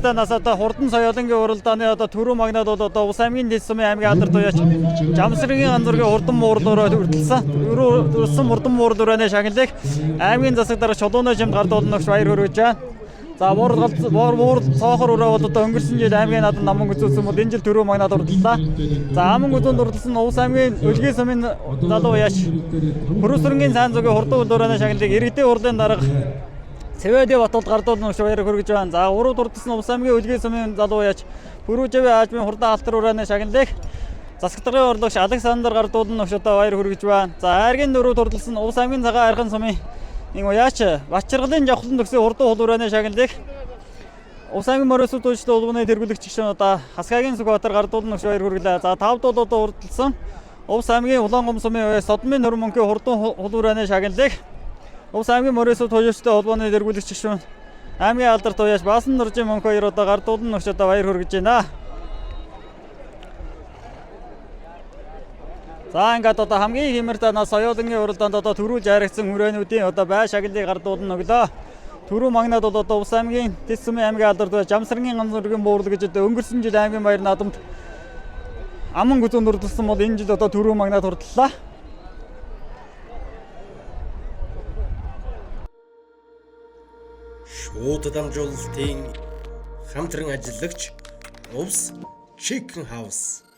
танаас одоо хурдан соёлынгийн уралдааны одоо түрүү магнад бол одоо Ус аймгийн дэс сумын аймгийн алдар туяач Жамсаргийн ганцургийн хурдан муурлуураа хүртэлсэн. Өрсөн хурдан муурлуураны шагналыг аймгийн засаг дарга Чулууны жимд гардуулна гэж баяр хүргэж байна. За муур цоохор өрөө бол одоо өнгөрсөн жил аймгийн надан наман үзүүлсэн бол энэ жил түрүү магнад уралдлаа. За аман үзүүнд уралдсан Ус аймгийн Өлгийн сумын залуу яач Хөрөсрөнгийн сайн зүгийн хурдан муурлуураны шагналыг иргэдийн урлын дарга Цэвэдэ Батууд гардуулна гэж баяр хүргэж байна. За урууд урдсан Ус аймгийн Өлгийн сумын залуу яач Пүрүүжэвэ аажмын хурдан алтар урааны шагналыг засагтарын орлогч Александр гардуулна гэж одоо баяр хүргэж байна. За айргийн дөрөв урдсан Ус аймгийн цагаан архан сумын яач Бачиргалын жавхлан төгсөө хурдан хулуураны шагналыг Ус аймгийн морьсууд үйлчлэл улгууны тэргүүлэгч гишүүн одоо Хасгагийн Сүгбаатар гардуулна гэж баяр хүргэлээ. За 5 дууд одоо урдсан Ус аймгийн Улаангом сумын Содмын Нөрмөнгийн хурдан хулуураны шагналыг Ус аймгийн морьсууд үйлчлэл улгууны тэргүүлэгч гишүүн аймгийн алдар туяач Баасан Нуржин Монх хоёр одоо гардуулна гэж одоо баяр хүргэж байна. За ингээд одоо хамгийн хэмэр танаас соёлынгийн уралдаанд одоо төрүүлж харагдсан хүрээнүүдийн одоо бай шагналыг гардуулна өглөө. Түрүү магнад бол одоо Ус аймгийн Дэс сумын аймгийн алдар туяач Жамсаргийн ганцургийн буурлаг гэж одоо өнгөрсөн жил аймгийн баяр наадамд аман гүзүүнд урдсан бол энэ жил одоо түрүү магнад хурдлаа. Шууд дамжуулалтын хамтран ажиллагч Ус Chicken House